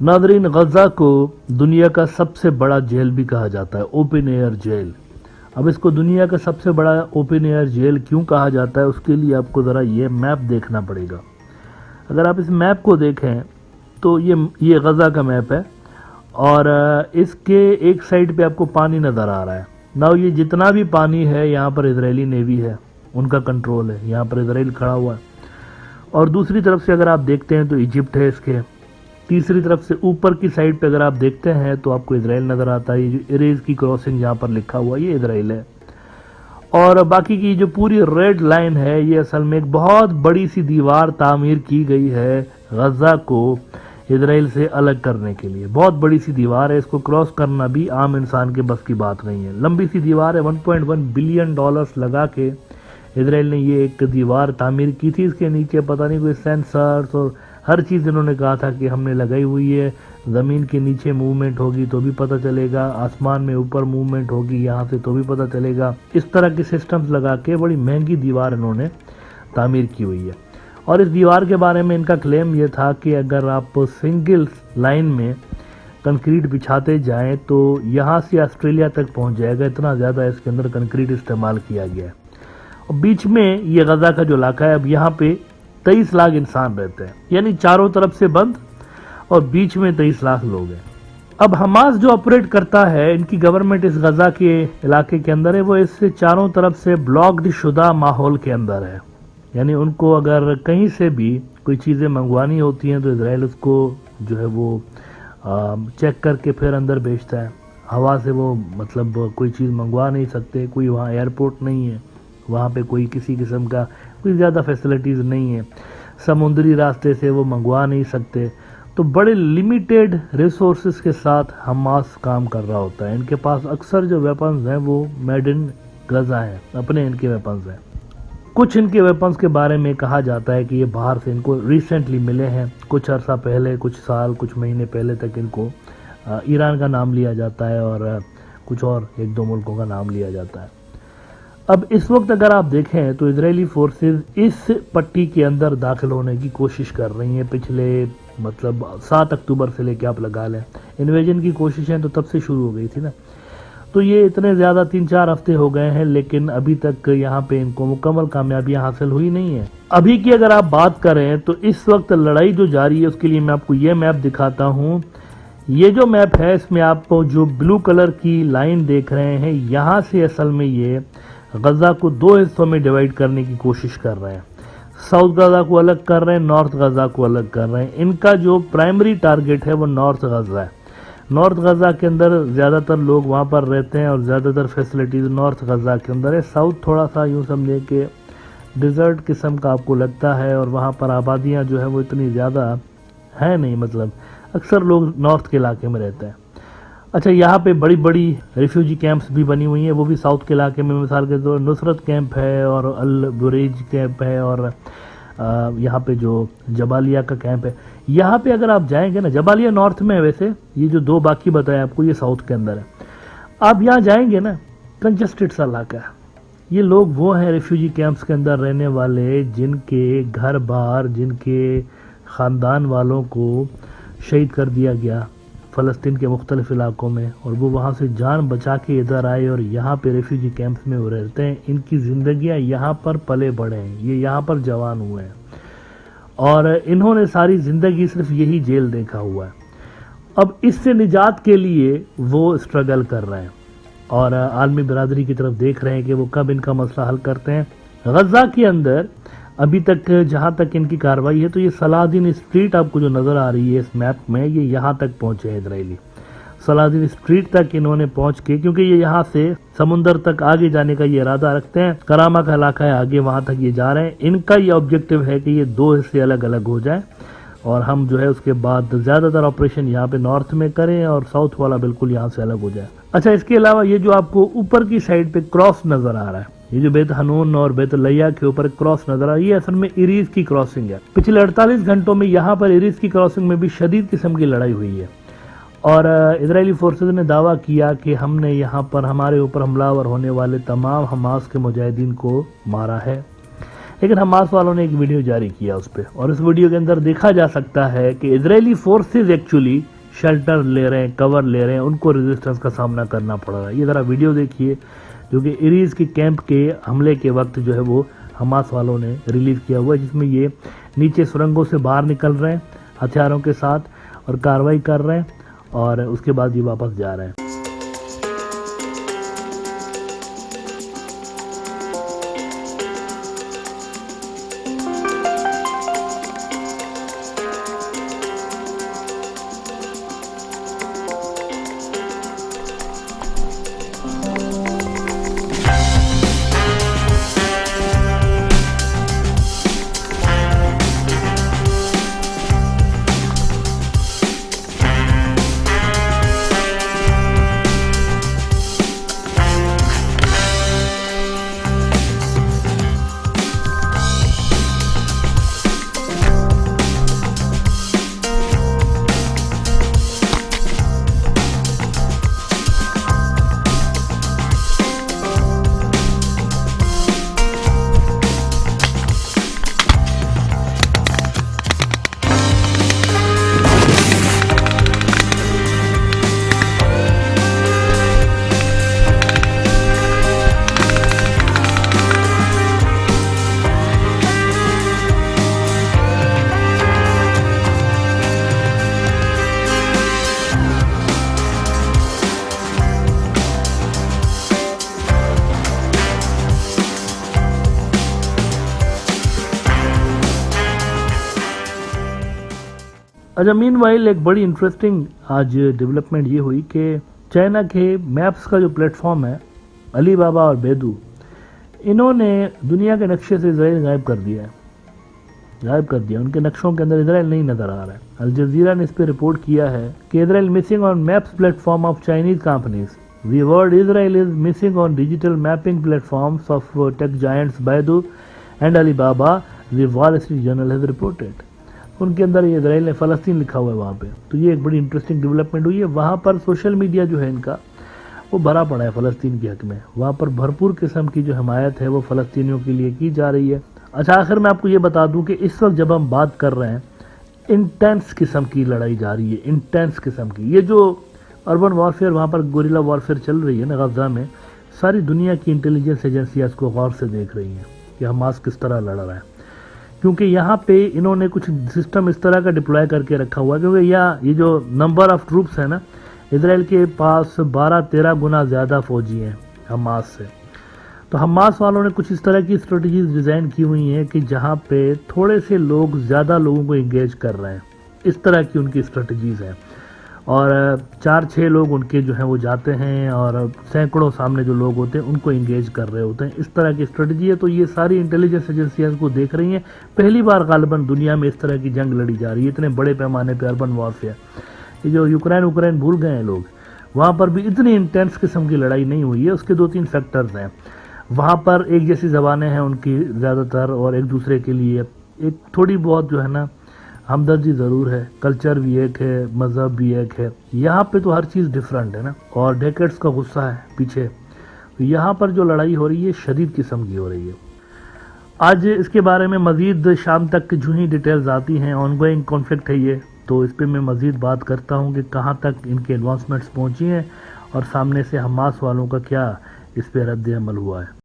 ناظرین، غزہ کو دنیا کا سب سے بڑا جیل بھی کہا جاتا ہے، اوپن ایئر جیل۔ اب اس کو دنیا کا سب سے بڑا اوپن ایئر جیل کیوں کہا جاتا ہے، اس کے لیے آپ کو ذرا یہ میپ دیکھنا پڑے گا۔ اگر آپ اس میپ کو دیکھیں تو یہ غزہ کا میپ ہے، اور اس کے ایک سائڈ پہ آپ کو پانی نظر آ رہا ہے۔ ناؤ یہ جتنا بھی پانی ہے یہاں پر اسرائیلی نیوی ہے، ان کا کنٹرول ہے، یہاں پر اسرائیل کھڑا ہوا ہے۔ اور دوسری طرف سے اگر آپ دیکھتے ہیں تو ایجپٹ ہے اس کے، تیسری طرف سے اوپر کی سائڈ پہ اگر آپ دیکھتے ہیں تو آپ کو اسرائیل نظر آتا ہے۔ یہ جو اریز کی کراسنگ یہاں پر لکھا ہوا ہے یہ اسرائیل ہے، اور باقی کی جو پوری ریڈ لائن ہے یہ اصل میں ایک بہت بڑی سی دیوار تعمیر کی گئی ہے غزہ کو اسرائیل سے الگ کرنے کے لیے۔ بہت بڑی سی دیوار ہے، اس کو کراس کرنا بھی عام انسان کے بس کی بات نہیں ہے۔ لمبی سی دیوار ہے، 1.1 بلین ڈالرز لگا کے اسرائیل نے یہ ایک دیوار تعمیر کی تھی۔ اس کے نیچے پتہ نہیں کوئی سینسرز اور ہر چیز انہوں نے کہا تھا کہ ہم نے لگائی ہوئی ہے، زمین کے نیچے موومنٹ ہوگی تو بھی پتہ چلے گا، آسمان میں اوپر موومنٹ ہوگی یہاں سے تو بھی پتہ چلے گا۔ اس طرح کے سسٹمز لگا کے بڑی مہنگی دیوار انہوں نے تعمیر کی ہوئی ہے۔ اور اس دیوار کے بارے میں ان کا کلیم یہ تھا کہ اگر آپ سنگل لائن میں کنکریٹ بچھاتے جائیں تو یہاں سے آسٹریلیا تک پہنچ جائے گا، اتنا زیادہ اس کے اندر کنکریٹ استعمال کیا گیا ہے۔ اور بیچ میں یہ غزہ کا جو علاقہ ہے، اب یہاں پہ 23 لاکھ انسان رہتے ہیں، یعنی چاروں طرف سے بند اور بیچ میں 23 لاکھ لوگ ہیں۔ اب حماس جو آپریٹ کرتا ہے، ان کی گورنمنٹ اس غزہ کے علاقے کے اندر ہے، وہ اس سے چاروں طرف سے بلاکڈ شدہ ماحول کے اندر ہے، یعنی ان کو اگر کہیں سے بھی کوئی چیزیں منگوانی ہوتی ہیں تو اسرائیل اس کو جو ہے وہ چیک کر کے پھر اندر بھیجتا ہے۔ ہوا سے وہ مطلب کوئی چیز منگوا نہیں سکتے، کوئی وہاں ایئرپورٹ نہیں ہے، وہاں پہ کوئی کسی قسم کا کوئی زیادہ فیسلٹیز نہیں ہیں، سمندری راستے سے وہ منگوا نہیں سکتے، تو بڑے لیمیٹیڈ ریسورسز کے ساتھ حماس کام کر رہا ہوتا ہے۔ ان کے پاس اکثر جو ویپنز ہیں وہ میڈ ان غزہ ہیں، اپنے ان کے ویپنز ہیں۔ کچھ ان کے ویپنز کے بارے میں کہا جاتا ہے کہ یہ باہر سے ان کو ریسنٹلی ملے ہیں، کچھ عرصہ پہلے، کچھ سال، کچھ مہینے پہلے تک ان کو ایران کا نام لیا جاتا ہے اور کچھ اور ایک دو ملکوں کا نام لیا جاتا ہے۔ اب اس وقت اگر آپ دیکھیں تو اسرائیلی فورسز اس پٹی کے اندر داخل ہونے کی کوشش کر رہی ہیں۔ پچھلے 7 اکتوبر سے لے کے آپ لگا لیں، انویژن کی کوششیں تو تب سے شروع ہو گئی تھی نا، تو یہ اتنے زیادہ 3-4 ہفتے ہو گئے ہیں، لیکن ابھی تک یہاں پہ ان کو مکمل کامیابیاں حاصل ہوئی نہیں ہیں۔ ابھی کی اگر آپ بات کریں تو اس وقت لڑائی جو جاری ہے، اس کے لیے میں آپ کو یہ میپ دکھاتا ہوں۔ یہ جو میپ ہے اس میں آپ کو جو بلو کلر کی لائن دیکھ رہے ہیں، یہاں سے اصل میں یہ غزہ کو 2 حصوں میں ڈیوائیڈ کرنے کی کوشش کر رہے ہیں۔ ساؤتھ غزہ کو الگ کر رہے ہیں، نارتھ غزہ کو الگ کر رہے ہیں۔ ان کا جو پرائمری ٹارگٹ ہے وہ نارتھ غزہ ہے۔ نارتھ غزہ کے اندر زیادہ تر لوگ وہاں پر رہتے ہیں اور زیادہ تر فیسلٹیز نارتھ غزہ کے اندر ہے۔ ساؤتھ تھوڑا سا یوں سمجھے کہ ڈیزرٹ قسم کا آپ کو لگتا ہے، اور وہاں پر آبادیاں جو ہے وہ اتنی زیادہ ہیں نہیں، مطلب اکثر لوگ نارتھ کے علاقے میں رہتے ہیں۔ اچھا، یہاں پہ بڑی بڑی ریفیوجی کیمپس بھی بنی ہوئی ہیں، وہ بھی ساؤتھ کے علاقے میں، مثال کے طور نصرت کیمپ ہے اور البریج کیمپ ہے، اور یہاں پہ جو جبالیہ کا کیمپ ہے۔ یہاں پہ اگر آپ جائیں گے نا، جبالیہ نارتھ میں ہے ویسے، یہ جو 2 باقی بتایا آپ کو یہ ساؤتھ کے اندر ہے۔ آپ یہاں جائیں گے نا، کنجسٹڈ سا علاقہ ہے۔ یہ لوگ وہ ہیں ریفیوجی کیمپس کے اندر رہنے والے جن کے گھر بار، جن کے خاندان والوں کو شہید کر دیا گیا فلسطین کے مختلف علاقوں میں، اور وہ وہاں سے جان بچا کے ادھر آئے اور یہاں پہ ریفیوجی کیمپس میں وہ رہتے ہیں۔ ان کی زندگیاں یہاں پر پلے بڑھے ہیں، یہ یہاں پر جوان ہوئے ہیں، اور انہوں نے ساری زندگی صرف یہی جیل دیکھا ہوا ہے۔ اب اس سے نجات کے لیے وہ اسٹرگل کر رہے ہیں اور عالمی برادری کی طرف دیکھ رہے ہیں کہ وہ کب ان کا مسئلہ حل کرتے ہیں۔ غزہ کے اندر ابھی تک جہاں تک ان کی کارروائی ہے تو یہ صلاح الدین اسٹریٹ آپ کو جو نظر آ رہی ہے اس میپ میں، یہ یہاں تک پہنچے ہیں اسرائیلی۔ صلاح الدین اسٹریٹ تک انہوں نے پہنچ کے، کیونکہ یہ یہاں سے سمندر تک آگے جانے کا یہ ارادہ رکھتے ہیں، کرامہ کا علاقہ ہے آگے، وہاں تک یہ جا رہے ہیں۔ ان کا یہ آبجیکٹو ہے کہ یہ 2 حصے الگ الگ ہو جائیں، اور ہم جو ہے اس کے بعد زیادہ تر آپریشن یہاں پہ نارتھ میں کریں اور ساؤتھ والا بالکل یہاں سے الگ ہو جائے۔ اچھا، اس کے علاوہ یہ جو آپ کو اوپر کی سائڈ پہ کراس نظر آ رہا ہے، یہ جو بیت حنون اور بیت الیہ کے اوپر کراس نظر آ رہا ہے، یہ اصل میں ایریز کی کراسنگ ہے۔ پچھلے 48 گھنٹوں میں یہاں پر ایریز کی کراسنگ میں بھی شدید قسم کی لڑائی ہوئی ہے، اور اسرائیلی فورسز نے دعویٰ کیا کہ ہم نے یہاں پر ہمارے اوپر حملہ آور ہونے والے تمام حماس کے مجاہدین کو مارا ہے، لیکن حماس والوں نے ایک ویڈیو جاری کیا اس پہ، اور اس ویڈیو کے اندر دیکھا جا سکتا ہے کہ اسرائیلی فورسز ایکچولی شیلٹر لے رہے ہیں، کور لے رہے ہیں، ان کو ریزسٹنس کا سامنا کرنا پڑ رہا ہے۔ یہ ذرا ویڈیو دیکھیے جو کہ ایریز کے کیمپ کے حملے کے وقت جو ہے وہ حماس والوں نے ریلیز کیا ہوا ہے، جس میں یہ نیچے سرنگوں سے باہر نکل رہے ہیں ہتھیاروں کے ساتھ اور کارروائی کر رہے ہیں، اور اس کے بعد یہ واپس جا رہے ہیں۔ اچھا، مین وائل ایک بڑی انٹرسٹنگ آج ڈیولپمنٹ یہ ہوئی کہ چائنا کے میپس کا جو پلیٹ فارم ہے علی بابا اور بیدو، انہوں نے دنیا کے نقشے سے اسرائیل غائب کر دیا ان کے نقشوں کے اندر اسرائیل نہیں نظر آ رہا ہے۔ الجزیرہ نے اس پہ رپورٹ کیا ہے کہ Israel missing on maps platform of Chinese companies. The word Israel is missing on digital mapping platforms of tech giants Baidu and Alibaba, the Wall Street Journal has reported۔ ان کے اندر یہ اسرائیل نے فلسطین لکھا ہوا ہے وہاں پہ، تو یہ ایک بڑی انٹرسٹنگ ڈیولپمنٹ ہوئی ہے۔ وہاں پر سوشل میڈیا جو ہے ان کا وہ بھرا پڑا ہے فلسطین کے حق میں، وہاں پر بھرپور قسم کی جو حمایت ہے وہ فلسطینیوں کے لیے کی جا رہی ہے۔ اچھا، آخر میں آپ کو یہ بتا دوں کہ اس وقت جب ہم بات کر رہے ہیں انٹینس قسم کی لڑائی جاری ہے، انٹینس قسم کی، یہ جو اربن وارفیئر وہاں پر گوریلا وارفیئر چل رہی ہے نا غزہ میں، ساری دنیا کی انٹیلیجنس ایجنسیاں اس کو غور سے دیکھ رہی ہیں کہ حماس کس طرح لڑ رہا ہے، کیونکہ یہاں پہ انہوں نے کچھ سسٹم اس طرح کا ڈپلوائے کر کے رکھا ہوا ہے، کیونکہ یہ جو نمبر آف ٹروپس ہے نا، اسرائیل کے پاس 12-13 گنا زیادہ فوجی ہیں حماس سے۔ تو حماس والوں نے کچھ اس طرح کی اسٹریٹجیز ڈیزائن کی ہوئی ہیں کہ جہاں پہ تھوڑے سے لوگ زیادہ لوگوں کو انگیج کر رہے ہیں، اس طرح کی ان کی اسٹریٹجیز ہیں، اور 4-6 لوگ ان کے جو ہیں وہ جاتے ہیں اور سینکڑوں سامنے جو لوگ ہوتے ہیں ان کو انگیج کر رہے ہوتے ہیں، اس طرح کی اسٹریٹجی ہے۔ تو یہ ساری انٹیلیجنس ایجنسیاں کو دیکھ رہی ہیں، پہلی بار غالباً دنیا میں اس طرح کی جنگ لڑی جا رہی ہے اتنے بڑے پیمانے پہ اربن وارفیئر۔ یہ جو یوکرین بھول گئے ہیں لوگ، وہاں پر بھی اتنی انٹینس قسم کی لڑائی نہیں ہوئی ہے۔ اس کے 2-3 فیکٹرز ہیں، وہاں پر ایک جیسی زبانیں ہیں ان کی زیادہ تر، اور ایک دوسرے کے لیے ایک تھوڑی بہت جو ہے نا ہمدردی ضرور ہے، کلچر بھی ایک ہے، مذہب بھی ایک ہے۔ یہاں پہ تو ہر چیز ڈیفرنٹ ہے نا، اور ڈیکیڈز کا غصہ ہے پیچھے، تو یہاں پر جو لڑائی ہو رہی ہے شدید قسم کی ہو رہی ہے۔ آج اس کے بارے میں مزید شام تک جو ہی ڈیٹیلز آتی ہیں، آن گوئنگ کانفلکٹ ہے یہ، تو اس پہ میں مزید بات کرتا ہوں کہ کہاں تک ان کے ایڈوانسمنٹس پہنچی ہیں اور سامنے سے حماس والوں کا کیا اس پہ رد عمل ہوا ہے۔